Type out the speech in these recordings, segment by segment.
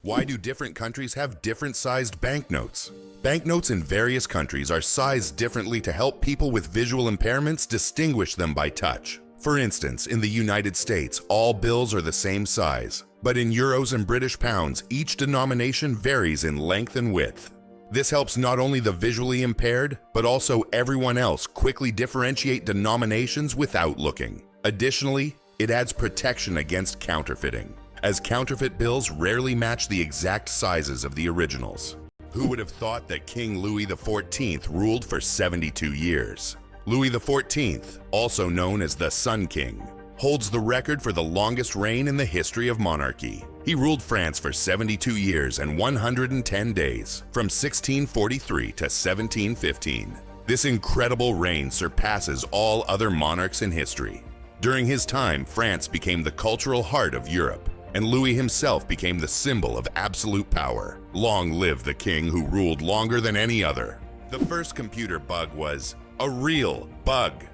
Why do different countries have different sized banknotes? Banknotes in various countries are sized differently to help people with visual impairments distinguish them by touch. For instance, in the United States, all bills are the same size, but in euros and British pounds, each denomination varies in length and width. This helps not only the visually impaired, but also everyone else quickly differentiate denominations without looking. Additionally, it adds protection against counterfeiting, as counterfeit bills rarely match the exact sizes of the originals. Who would have thought that King Louis the Fourteenth ruled for 72 years? Louis the Fourteenth, also known as the Sun King, holds the record for the longest reign in the history of monarchy. He ruled France for 72 years and 110 days, from 1643 to 1715. This incredible reign surpasses all other monarchs in history. During his time, France became the cultural heart of Europe, and Louis himself became the symbol of absolute power. Long live the king who ruled longer than any other. The first computer bug was a real bug.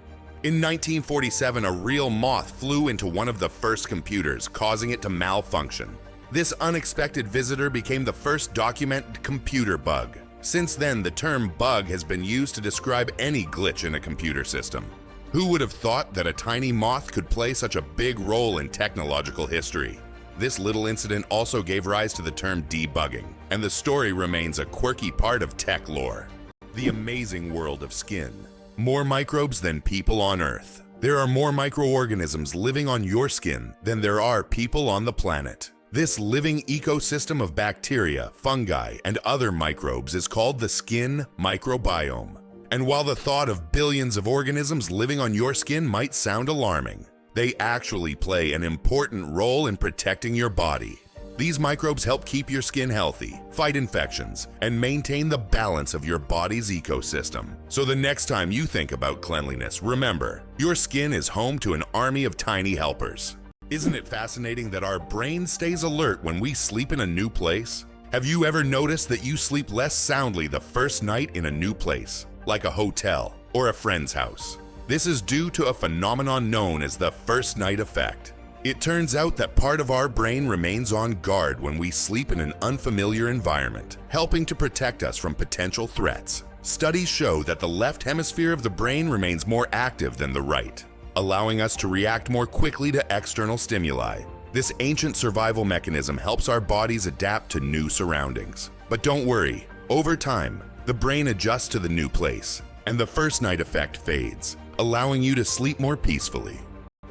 In 1947, a real moth flew into one of the first computers, causing it to malfunction. This unexpected visitor became the first documented computer bug. Since then, the term bug has been used to describe any glitch in a computer system. Who would have thought that a tiny moth could play such a big role in technological history? This little incident also gave rise to the term debugging, and the story remains a quirky part of tech lore. The amazing world of skin. More microbes than people on Earth. There are more microorganisms living on your skin than there are people on the planet. This living ecosystem of bacteria, fungi, and other microbes is called the skin microbiome. And while the thought of billions of organisms living on your skin might sound alarming, they actually play an important role in protecting your body. These microbes help keep your skin healthy, fight infections, and maintain the balance of your body's ecosystem. So the next time you think about cleanliness, remember, your skin is home to an army of tiny helpers. Isn't it fascinating that our brain stays alert when we sleep in a new place? Have you ever noticed that you sleep less soundly the first night in a new place, like a hotel or a friend's house? This is due to a phenomenon known as the first night effect. It turns out that part of our brain remains on guard when we sleep in an unfamiliar environment, helping to protect us from potential threats. Studies show that the left hemisphere of the brain remains more active than the right, allowing us to react more quickly to external stimuli. This ancient survival mechanism helps our bodies adapt to new surroundings. But don't worry, over time, the brain adjusts to the new place, and the first night effect fades, allowing you to sleep more peacefully.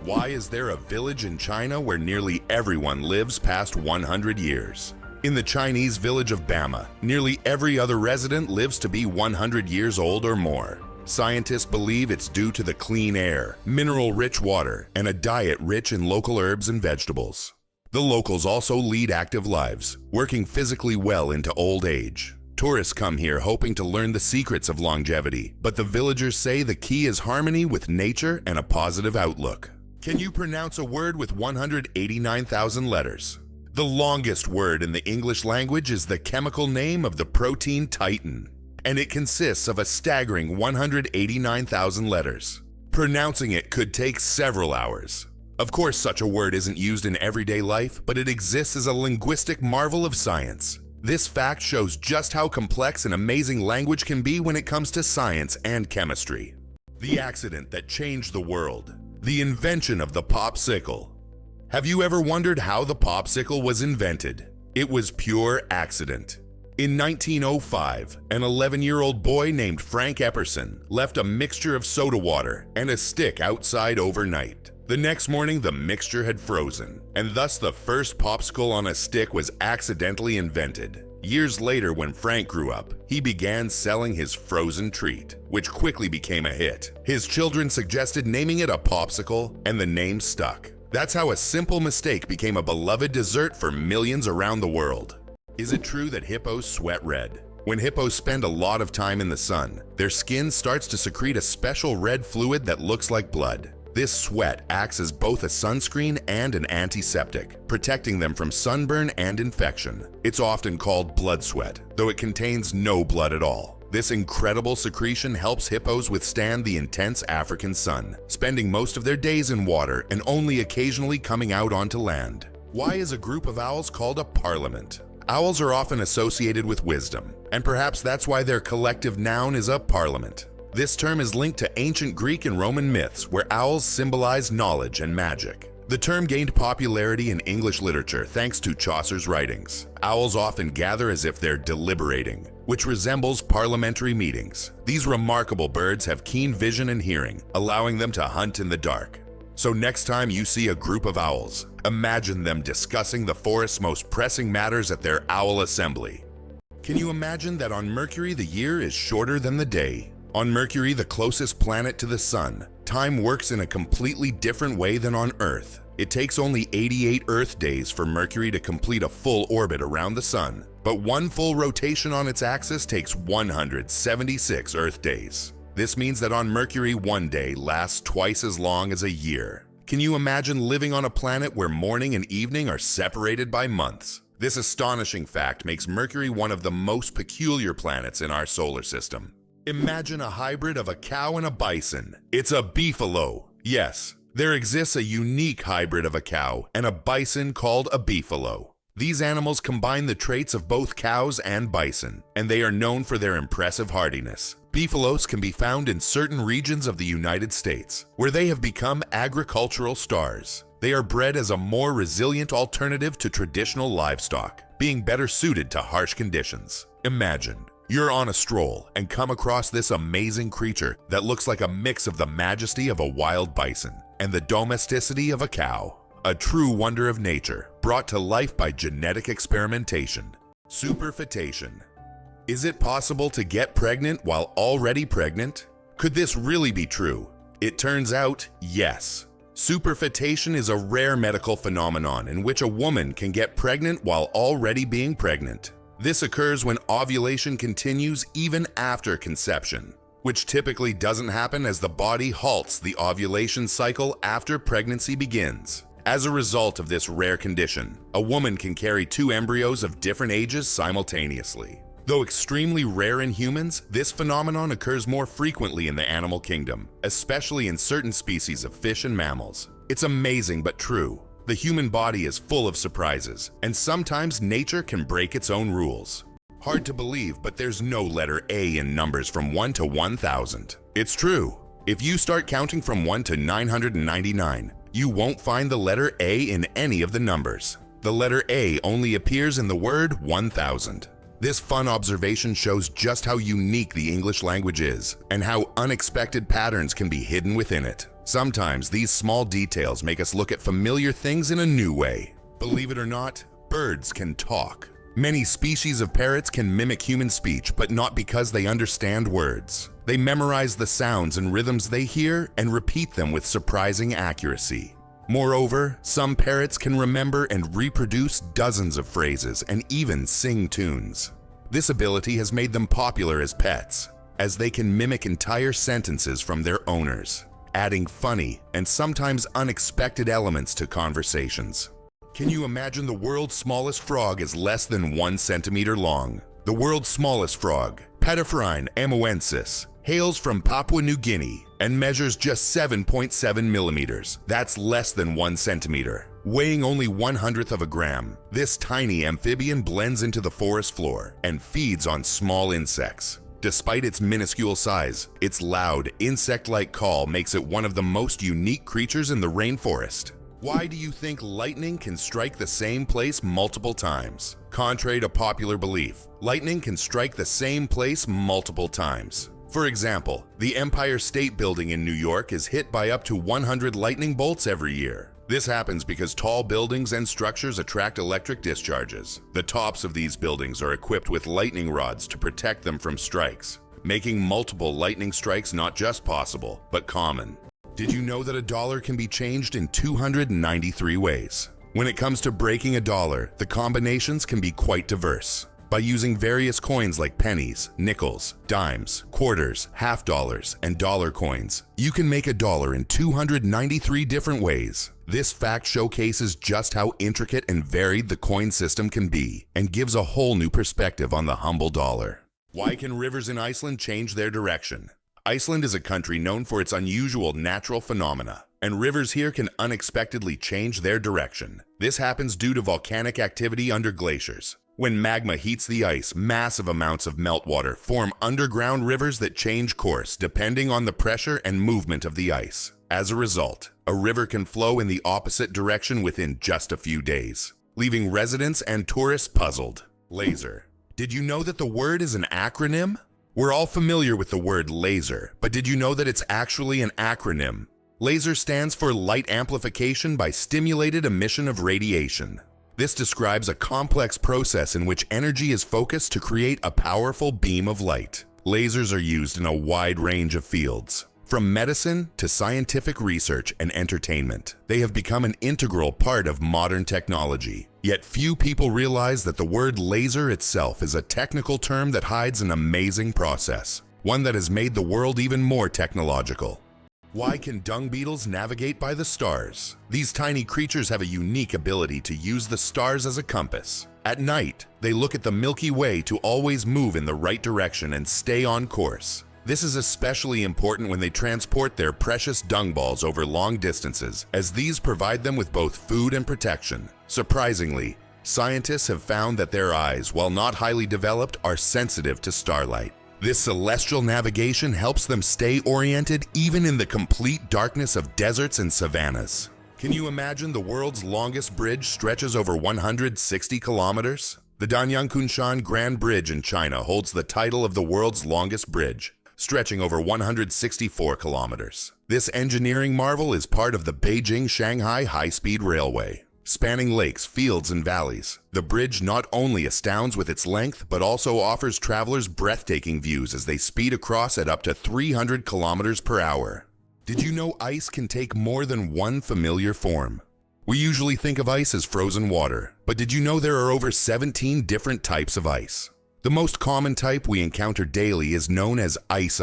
Why is there a village in China where nearly everyone lives past 100 years? In the Chinese village of Bama, nearly every other resident lives to be 100 years old or more. Scientists believe it's due to the clean air, mineral-rich water, and a diet rich in local herbs and vegetables. The locals also lead active lives, working physically well into old age. Tourists come here hoping to learn the secrets of longevity, but the villagers say the key is harmony with nature and a positive outlook. Can you pronounce a word with 189,000 letters? The longest word in the English language is the chemical name of the protein titin, and it consists of a staggering 189,000 letters. Pronouncing it could take several hours. Of course, such a word isn't used in everyday life, but it exists as a linguistic marvel of science. This fact shows just how complex and amazing language can be when it comes to science and chemistry. The accident that changed the world. The invention of the popsicle. Have you ever wondered how the popsicle was invented? It was pure accident. In 1905, an 11-year-old boy named Frank Epperson left a mixture of soda water and a stick outside overnight. The next morning, the mixture had frozen, and thus the first popsicle on a stick was accidentally invented. Years later, when Frank grew up, he began selling his frozen treat, which quickly became a hit. His children suggested naming it a popsicle, and the name stuck. That's how a simple mistake became a beloved dessert for millions around the world. Is it true that hippos sweat red? When hippos spend a lot of time in the sun, their skin starts to secrete a special red fluid that looks like blood. This sweat acts as both a sunscreen and an antiseptic, protecting them from sunburn and infection. It's often called blood sweat, though it contains no blood at all. This incredible secretion helps hippos withstand the intense African sun, spending most of their days in water and only occasionally coming out onto land. Why is a group of owls called a parliament? Owls are often associated with wisdom, and perhaps that's why their collective noun is a parliament. This term is linked to ancient Greek and Roman myths where owls symbolize knowledge and magic. The term gained popularity in English literature thanks to Chaucer's writings. Owls often gather as if they're deliberating, which resembles parliamentary meetings. These remarkable birds have keen vision and hearing, allowing them to hunt in the dark. So next time you see a group of owls, imagine them discussing the forest's most pressing matters at their owl assembly. Can you imagine that on Mercury the year is shorter than the day? On Mercury, the closest planet to the Sun, time works in a completely different way than on Earth. It takes only 88 Earth days for Mercury to complete a full orbit around the Sun, but one full rotation on its axis takes 176 Earth days. This means that on Mercury, one day lasts twice as long as a year. Can you imagine living on a planet where morning and evening are separated by months? This astonishing fact makes Mercury one of the most peculiar planets in our solar system. Imagine a hybrid of a cow and a bison. It's a beefalo. Yes, there exists a unique hybrid of a cow and a bison called a beefalo. These animals combine the traits of both cows and bison, and they are known for their impressive hardiness. Beefalos can be found in certain regions of the United States, where they have become agricultural stars. They are bred as a more resilient alternative to traditional livestock, being better suited to harsh conditions. Imagine you're on a stroll and come across this amazing creature that looks like a mix of the majesty of a wild bison and the domesticity of a cow. A true wonder of nature, brought to life by genetic experimentation. Superfetation. Is it possible to get pregnant while already pregnant? Could this really be true? It turns out, yes. Superfetation is a rare medical phenomenon in which a woman can get pregnant while already being pregnant. This occurs when ovulation continues even after conception, which typically doesn't happen as the body halts the ovulation cycle after pregnancy begins. As a result of this rare condition, a woman can carry two embryos of different ages simultaneously. Though extremely rare in humans, this phenomenon occurs more frequently in the animal kingdom, especially in certain species of fish and mammals. It's amazing but true. The human body is full of surprises, and sometimes nature can break its own rules. Hard to believe, but there's no letter A in numbers from 1 to 1,000. It's true. If you start counting from 1 to 999, you won't find the letter A in any of the numbers. The letter A only appears in the word 1,000. This fun observation shows just how unique the English language is and how unexpected patterns can be hidden within it. Sometimes these small details make us look at familiar things in a new way. Believe it or not, birds can talk. Many species of parrots can mimic human speech, but not because they understand words. They memorize the sounds and rhythms they hear and repeat them with surprising accuracy. Moreover, some parrots can remember and reproduce dozens of phrases and even sing tunes. This ability has made them popular as pets, as they can mimic entire sentences from their owners, adding funny and sometimes unexpected elements to conversations. Can you imagine the world's smallest frog is less than 1 centimeter long? The world's smallest frog, Pediphrine amoensis, hails from Papua New Guinea and measures just 7.7 millimeters. That's less than 1 centimeter. Weighing only 1/100th of a gram, this tiny amphibian blends into the forest floor and feeds on small insects. Despite its minuscule size, its loud, insect-like call makes it one of the most unique creatures in the rainforest. Why do you think lightning can strike the same place multiple times? Contrary to popular belief, lightning can strike the same place multiple times. For example, the Empire State Building in New York is hit by up to 100 lightning bolts every year. This happens because tall buildings and structures attract electric discharges. The tops of these buildings are equipped with lightning rods to protect them from strikes, making multiple lightning strikes not just possible, but common. Did you know that a dollar can be changed in 293 ways? When it comes to breaking a dollar, the combinations can be quite diverse. By using various coins like pennies, nickels, dimes, quarters, half dollars, and dollar coins, you can make a dollar in 293 different ways. This fact showcases just how intricate and varied the coin system can be and gives a whole new perspective on the humble dollar. Why can rivers in Iceland change their direction? Iceland is a country known for its unusual natural phenomena, and rivers here can unexpectedly change their direction. This happens due to volcanic activity under glaciers. When magma heats the ice, massive amounts of meltwater form underground rivers that change course depending on the pressure and movement of the ice. As a result, a river can flow in the opposite direction within just a few days, leaving residents and tourists puzzled. Laser. Did you know that the word is an acronym? We're all familiar with the word laser, but did you know that it's actually an acronym? Laser stands for Light Amplification by Stimulated Emission of Radiation. This describes a complex process in which energy is focused to create a powerful beam of light. Lasers are used in a wide range of fields, from medicine to scientific research and entertainment. They have become an integral part of modern technology. Yet few people realize that the word laser itself is a technical term that hides an amazing process, one that has made the world even more technological. Why can dung beetles navigate by the stars? These tiny creatures have a unique ability to use the stars as a compass. At night, they look at the Milky Way to always move in the right direction and stay on course. This is especially important when they transport their precious dung balls over long distances, as these provide them with both food and protection. Surprisingly, scientists have found that their eyes, while not highly developed, are sensitive to starlight. This celestial navigation helps them stay oriented even in the complete darkness of deserts and savannas. Can you imagine the world's longest bridge stretches over 160 kilometers? The Danyang-Kunshan Grand Bridge in China holds the title of the world's longest bridge, stretching over 164 kilometers. This engineering marvel is part of the Beijing-Shanghai high-speed railway. Spanning lakes, fields, and valleys, the bridge not only astounds with its length, but also offers travelers breathtaking views as they speed across at up to 300 kilometers per hour. Did you know ice can take more than one familiar form? We usually think of ice as frozen water, but did you know there are over 17 different types of ice? The most common type we encounter daily is known as ice.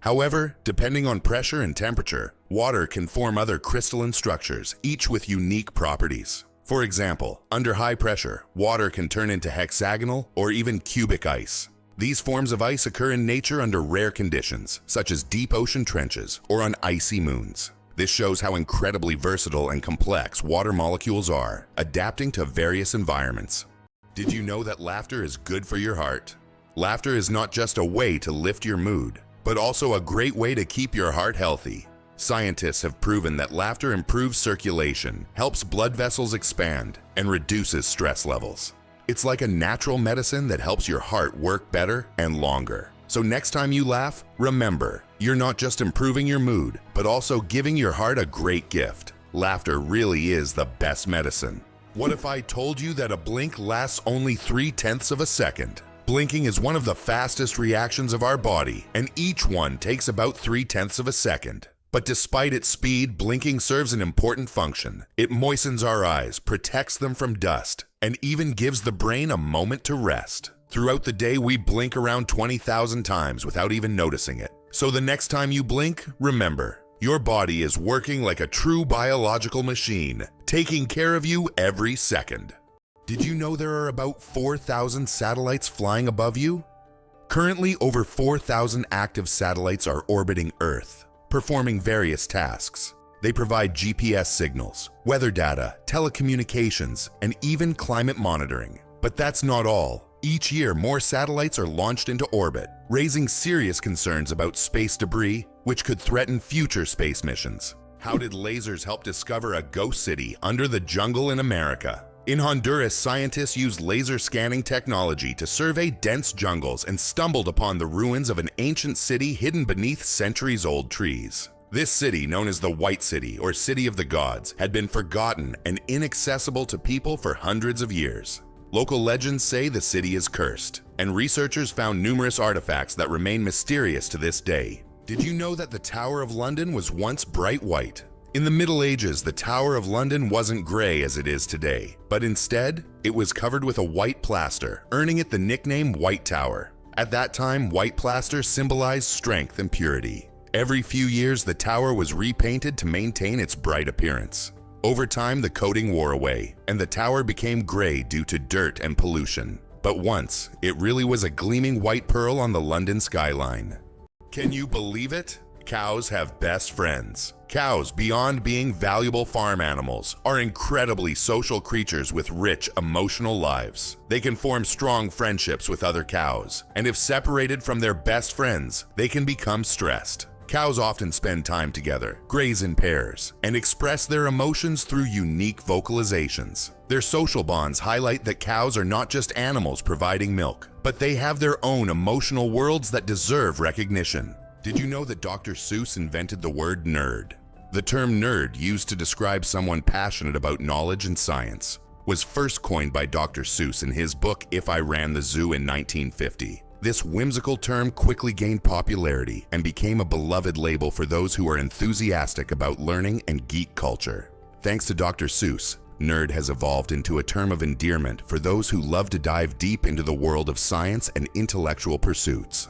However, depending on pressure and temperature, water can form other crystalline structures, each with unique properties. For example, under high pressure, water can turn into hexagonal or even cubic ice. These forms of ice occur in nature under rare conditions, such as deep ocean trenches or on icy moons. This shows how incredibly versatile and complex water molecules are, adapting to various environments. Did you know that laughter is good for your heart? Laughter is not just a way to lift your mood, but also a great way to keep your heart healthy. Scientists have proven that laughter improves circulation, helps blood vessels expand, and reduces stress levels. It's like a natural medicine that helps your heart work better and longer. So next time you laugh, remember, you're not just improving your mood, but also giving your heart a great gift. Laughter really is the best medicine. What if I told you that a blink lasts only 3/10 of a second? Blinking is one of the fastest reactions of our body, and each one takes about 3/10 of a second. But despite its speed, blinking serves an important function. It moistens our eyes, protects them from dust, and even gives the brain a moment to rest. Throughout the day, we blink around 20,000 times without even noticing it. So the next time you blink, remember, your body is working like a true biological machine, taking care of you every second. Did you know there are about 4,000 satellites flying above you? Currently, over 4,000 active satellites are orbiting Earth, performing various tasks. They provide GPS signals, weather data, telecommunications, and even climate monitoring. But that's not all. Each year, more satellites are launched into orbit, raising serious concerns about space debris, which could threaten future space missions. How did lasers help discover a ghost city under the jungle in America? In Honduras, scientists used laser scanning technology to survey dense jungles and stumbled upon the ruins of an ancient city hidden beneath centuries-old trees. This city, known as the White City or City of the Gods, had been forgotten and inaccessible to people for hundreds of years. Local legends say the city is cursed, and researchers found numerous artifacts that remain mysterious to this day. Did you know that the Tower of London was once bright white? In the Middle Ages, the Tower of London wasn't gray as it is today, but instead, it was covered with a white plaster, earning it the nickname White Tower. At that time, white plaster symbolized strength and purity. Every few years, the tower was repainted to maintain its bright appearance. Over time, the coating wore away, and the tower became gray due to dirt and pollution. But once, it really was a gleaming white pearl on the London skyline. Can you believe it? Cows have best friends. Cows, beyond being valuable farm animals, are incredibly social creatures with rich emotional lives. They can form strong friendships with other cows, and if separated from their best friends, they can become stressed. Cows often spend time together, graze in pairs, and express their emotions through unique vocalizations. Their social bonds highlight that cows are not just animals providing milk, but they have their own emotional worlds that deserve recognition. Did you know that Dr. Seuss invented the word nerd? The term nerd, used to describe someone passionate about knowledge and science, was first coined by Dr. Seuss in his book If I Ran the Zoo in 1950. This whimsical term quickly gained popularity and became a beloved label for those who are enthusiastic about learning and geek culture. Thanks to Dr. Seuss, nerd has evolved into a term of endearment for those who love to dive deep into the world of science and intellectual pursuits.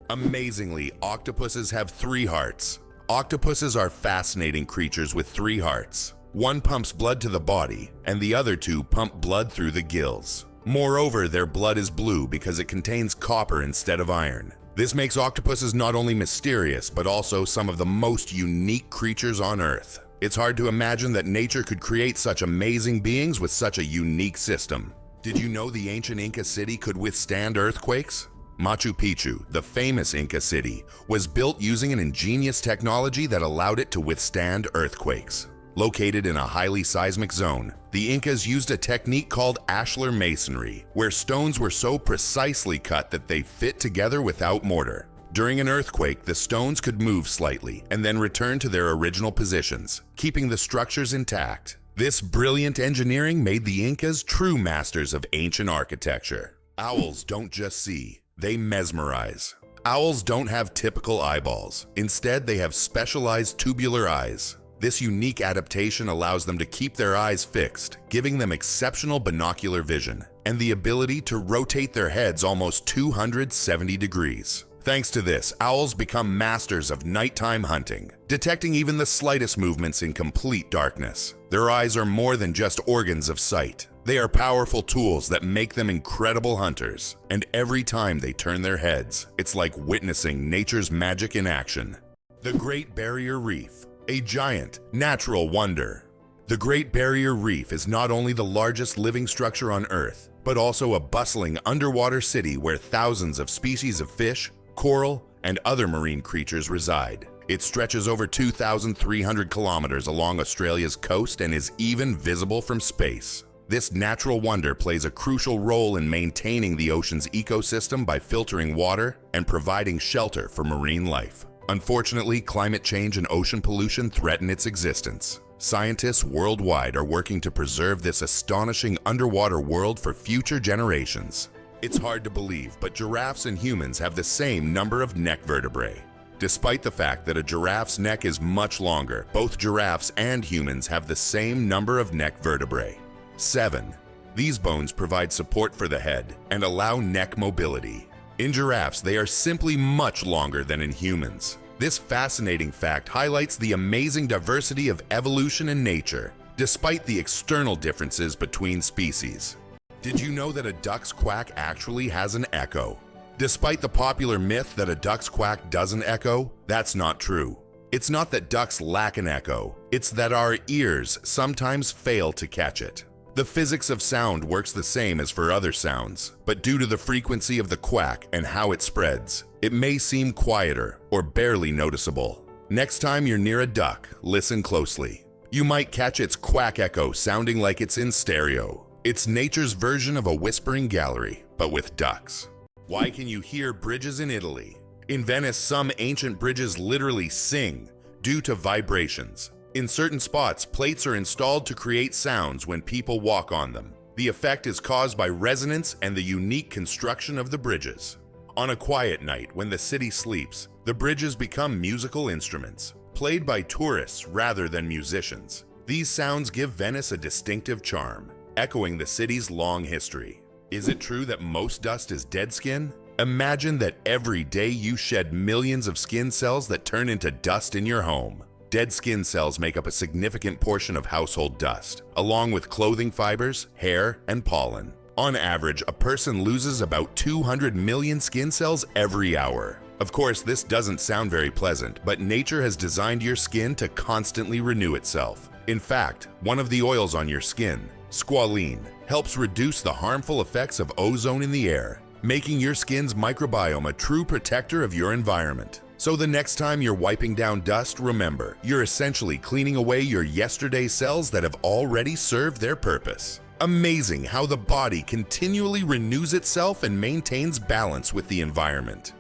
Amazingly, octopuses have 3 hearts. Octopuses are fascinating creatures with 3 hearts. One pumps blood to the body, and the other 2 pump blood through the gills. Moreover, their blood is blue because it contains copper instead of iron. This makes octopuses not only mysterious, but also some of the most unique creatures on Earth. It's hard to imagine that nature could create such amazing beings with such a unique system. Did you know the ancient Inca city could withstand earthquakes? Machu Picchu, the famous Inca city, was built using an ingenious technology that allowed it to withstand earthquakes. Located in a highly seismic zone, the Incas used a technique called ashlar masonry, where stones were so precisely cut that they fit together without mortar. During an earthquake, the stones could move slightly and then return to their original positions, keeping the structures intact. This brilliant engineering made the Incas true masters of ancient architecture. Owls don't just see, they mesmerize. Owls don't have typical eyeballs. Instead, they have specialized tubular eyes. This unique adaptation allows them to keep their eyes fixed, giving them exceptional binocular vision and the ability to rotate their heads almost 270 degrees. Thanks to this, owls become masters of nighttime hunting, detecting even the slightest movements in complete darkness. Their eyes are more than just organs of sight. They are powerful tools that make them incredible hunters, and every time they turn their heads, it's like witnessing nature's magic in action. The Great Barrier Reef, a giant, natural wonder. The Great Barrier Reef is not only the largest living structure on Earth, but also a bustling underwater city where thousands of species of fish, coral, and other marine creatures reside. It stretches over 2,300 kilometers along Australia's coast and is even visible from space. This natural wonder plays a crucial role in maintaining the ocean's ecosystem by filtering water and providing shelter for marine life. Unfortunately, climate change and ocean pollution threaten its existence. Scientists worldwide are working to preserve this astonishing underwater world for future generations. It's hard to believe, but giraffes and humans have the same number of neck vertebrae. Despite the fact that a giraffe's neck is much longer, both giraffes and humans have the same number of neck vertebrae. 7. These bones provide support for the head and allow neck mobility. In giraffes, they are simply much longer than in humans. This fascinating fact highlights the amazing diversity of evolution in nature, despite the external differences between species. Did you know that a duck's quack actually has an echo? Despite the popular myth that a duck's quack doesn't echo, that's not true. It's not that ducks lack an echo, it's that our ears sometimes fail to catch it. The physics of sound works the same as for other sounds, but due to the frequency of the quack and how it spreads, it may seem quieter or barely noticeable. Next time you're near a duck, listen closely. You might catch its quack echo sounding like it's in stereo. It's nature's version of a whispering gallery, but with ducks. Why can you hear bridges in Italy? In Venice, some ancient bridges literally sing due to vibrations. In certain spots, plates are installed to create sounds when people walk on them. The effect is caused by resonance and the unique construction of the bridges. On a quiet night, when the city sleeps, the bridges become musical instruments, played by tourists rather than musicians. These sounds give Venice a distinctive charm, echoing the city's long history. Is it true that most dust is dead skin? Imagine that every day you shed millions of skin cells that turn into dust in your home. Dead skin cells make up a significant portion of household dust, along with clothing fibers, hair, and pollen. On average, a person loses about 200 million skin cells every hour. Of course, this doesn't sound very pleasant, but nature has designed your skin to constantly renew itself. In fact, one of the oils on your skin, squalene, helps reduce the harmful effects of ozone in the air, making your skin's microbiome a true protector of your environment. So the next time you're wiping down dust, remember, you're essentially cleaning away your yesterday's cells that have already served their purpose. Amazing how the body continually renews itself and maintains balance with the environment.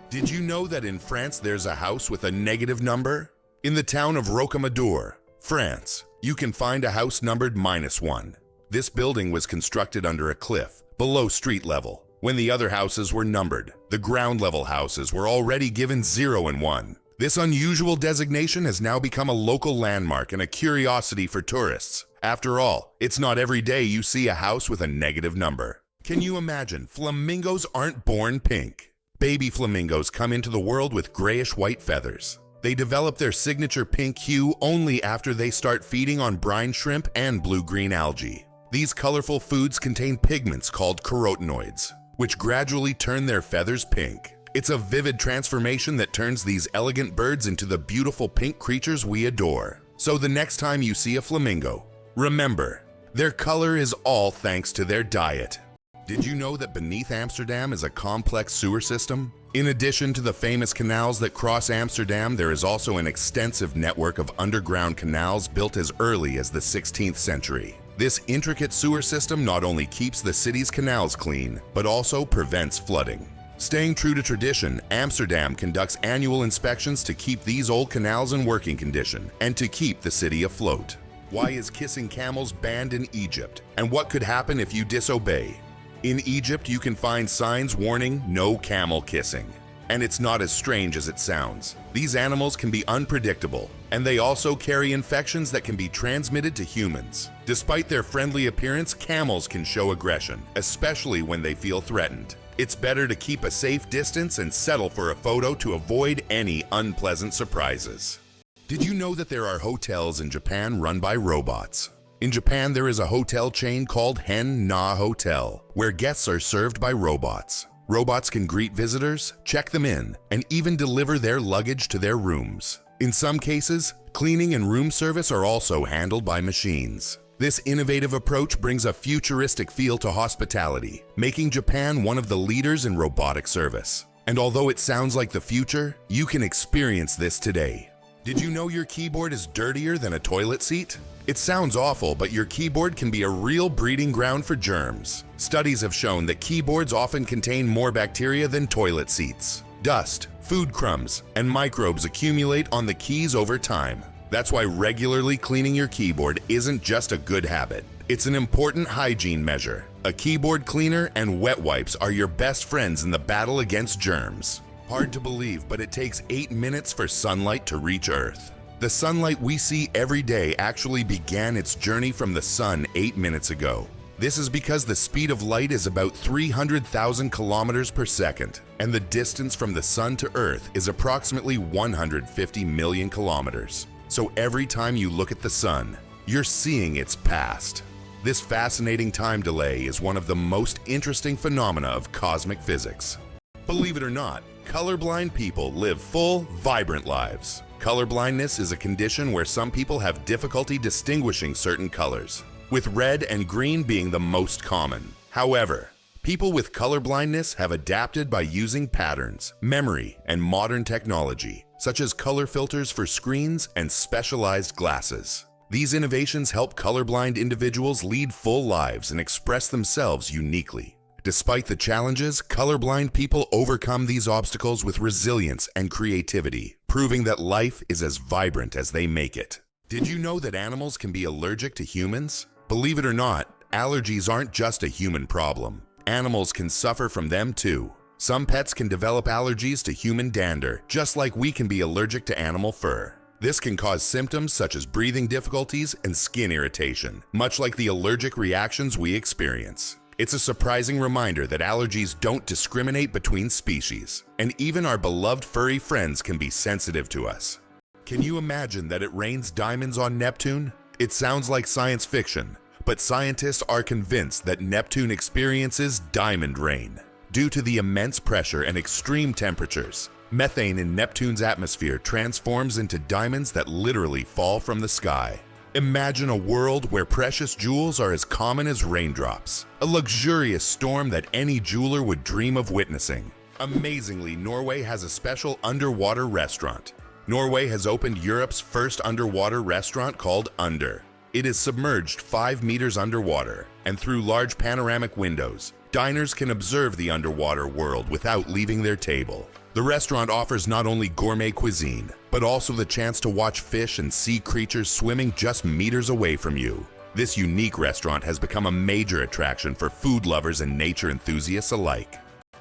Did you know that in France there's a house with a negative number? In the town of Rocamadour, France, you can find a house numbered -1. This building was constructed under a cliff, below street level. When the other houses were numbered, the ground level houses were already given 0 and 1. This unusual designation has now become a local landmark and a curiosity for tourists. After all, it's not every day you see a house with a negative number. Can you imagine? Flamingos aren't born pink. Baby flamingos come into the world with grayish-white feathers. They develop their signature pink hue only after they start feeding on brine shrimp and blue-green algae. These colorful foods contain pigments called carotenoids, which gradually turn their feathers pink. It's a vivid transformation that turns these elegant birds into the beautiful pink creatures we adore. So the next time you see a flamingo, remember, their color is all thanks to their diet. Did you know that beneath Amsterdam is a complex sewer system? In addition to the famous canals that cross Amsterdam, there is also an extensive network of underground canals built as early as the 16th century. This intricate sewer system not only keeps the city's canals clean, but also prevents flooding. Staying true to tradition, Amsterdam conducts annual inspections to keep these old canals in working condition and to keep the city afloat. Why is kissing camels banned in Egypt? And what could happen if you disobey? In Egypt, you can find signs warning no camel kissing. And it's not as strange as it sounds. These animals can be unpredictable, and they also carry infections that can be transmitted to humans. Despite their friendly appearance, camels can show aggression, especially when they feel threatened. It's better to keep a safe distance and settle for a photo to avoid any unpleasant surprises. Did you know that there are hotels in Japan run by robots? In Japan, there is a hotel chain called Hen-Na Hotel, where guests are served by robots. Robots can greet visitors, check them in, and even deliver their luggage to their rooms. In some cases, cleaning and room service are also handled by machines. This innovative approach brings a futuristic feel to hospitality, making Japan one of the leaders in robotic service. And although it sounds like the future, you can experience this today. Did you know your keyboard is dirtier than a toilet seat? It sounds awful, but your keyboard can be a real breeding ground for germs. Studies have shown that keyboards often contain more bacteria than toilet seats. Dust, food crumbs, and microbes accumulate on the keys over time. That's why regularly cleaning your keyboard isn't just a good habit. It's an important hygiene measure. A keyboard cleaner and wet wipes are your best friends in the battle against germs. Hard to believe, but it takes 8 minutes for sunlight to reach Earth. The sunlight we see every day actually began its journey from the sun 8 minutes ago. This is because the speed of light is about 300,000 kilometers per second, and the distance from the sun to Earth is approximately 150 million kilometers. So every time you look at the sun, you're seeing its past. This fascinating time delay is one of the most interesting phenomena of cosmic physics. Believe it or not, colorblind people live full, vibrant lives. Colorblindness is a condition where some people have difficulty distinguishing certain colors, with red and green being the most common. However, people with colorblindness have adapted by using patterns, memory, and modern technology, such as color filters for screens and specialized glasses. These innovations help colorblind individuals lead full lives and express themselves uniquely. Despite the challenges, colorblind people overcome these obstacles with resilience and creativity, proving that life is as vibrant as they make it. Did you know that animals can be allergic to humans? Believe it or not, allergies aren't just a human problem. Animals can suffer from them too. Some pets can develop allergies to human dander, just like we can be allergic to animal fur. This can cause symptoms such as breathing difficulties and skin irritation, much like the allergic reactions we experience. It's a surprising reminder that allergies don't discriminate between species, and even our beloved furry friends can be sensitive to us. Can you imagine that it rains diamonds on Neptune? It sounds like science fiction, But scientists are convinced that Neptune experiences diamond rain. Due to the immense pressure and extreme temperatures, methane in Neptune's atmosphere transforms into diamonds that literally fall from the sky. Imagine a world where precious jewels are as common as raindrops, a luxurious storm that any jeweler would dream of witnessing. Amazingly, Norway has a special underwater restaurant. Norway has opened Europe's first underwater restaurant called Under. It is submerged 5 meters underwater, and through large panoramic windows, diners can observe the underwater world without leaving their table. The restaurant offers not only gourmet cuisine, but also the chance to watch fish and sea creatures swimming just meters away from you. This unique restaurant has become a major attraction for food lovers and nature enthusiasts alike.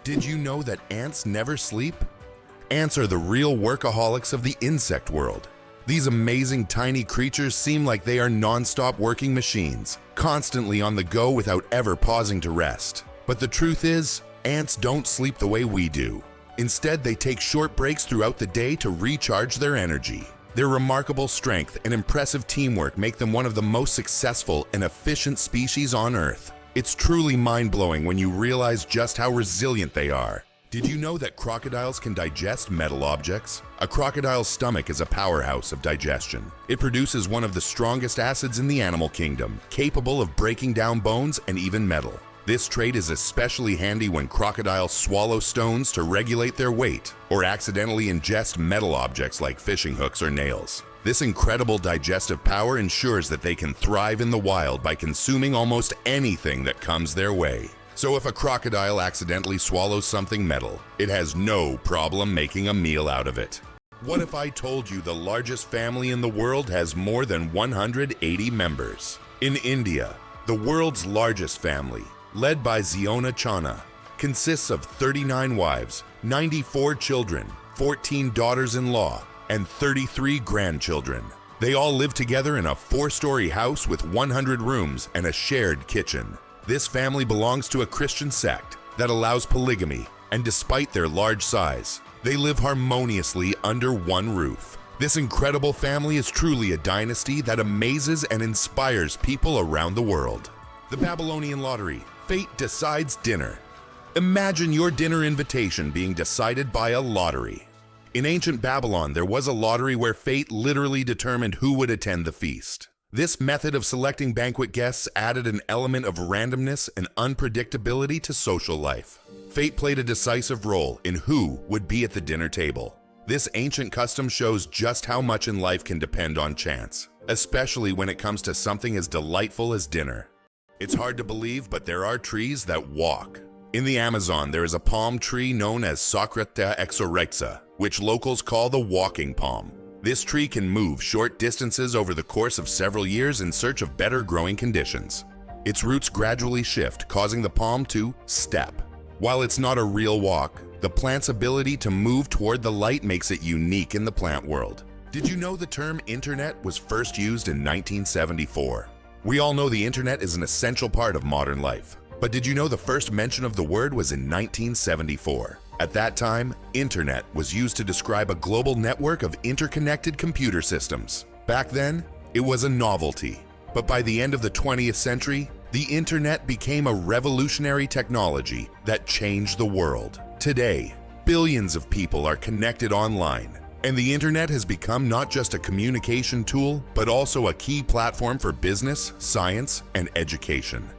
Did you know that ants never sleep? Ants are the real workaholics of the insect world. These amazing tiny creatures seem like they are non-stop working machines, constantly on the go without ever pausing to rest. But the truth is, ants don't sleep the way we do. Instead, they take short breaks throughout the day to recharge their energy. Their remarkable strength and impressive teamwork make them one of the most successful and efficient species on Earth. It's truly mind-blowing when you realize just how resilient they are. Did you know that crocodiles can digest metal objects? A crocodile's stomach is a powerhouse of digestion. It produces one of the strongest acids in the animal kingdom, capable of breaking down bones and even metal. This trait is especially handy when crocodiles swallow stones to regulate their weight, or accidentally ingest metal objects like fishing hooks or nails. This incredible digestive power ensures that they can thrive in the wild by consuming almost anything that comes their way. So if a crocodile accidentally swallows something metal, it has no problem making a meal out of it. What if I told you the largest family in the world has more than 180 members? In India, the world's largest family, led by Ziona Chana, consists of 39 wives, 94 children, 14 daughters-in-law, and 33 grandchildren. They all live together in a 4-story house with 100 rooms and a shared kitchen. This family belongs to a Christian sect that allows polygamy, and despite their large size, they live harmoniously under one roof. This incredible family is truly a dynasty that amazes and inspires people around the world. The Babylonian lottery. Fate decides dinner. Imagine your dinner invitation being decided by a lottery. In ancient Babylon, there was a lottery where fate literally determined who would attend the feast. This method of selecting banquet guests added an element of randomness and unpredictability to social life. Fate played a decisive role in who would be at the dinner table. This ancient custom shows just how much in life can depend on chance, especially when it comes to something as delightful as dinner. It's hard to believe, but there are trees that walk. In the Amazon, there is a palm tree known as Socrata exorexa, which locals call the walking palm. This tree can move short distances over the course of several years in search of better growing conditions. Its roots gradually shift, causing the palm to step. While it's not a real walk, the plant's ability to move toward the light makes it unique in the plant world. Did you know the term internet was first used in 1974? We all know the internet is an essential part of modern life. But did you know the first mention of the word was in 1974? At that time, internet was used to describe a global network of interconnected computer systems. Back then, it was a novelty. But by the end of the 20th century, the internet became a revolutionary technology that changed the world. Today, billions of people are connected online, and the internet has become not just a communication tool, but also a key platform for business, science, and education.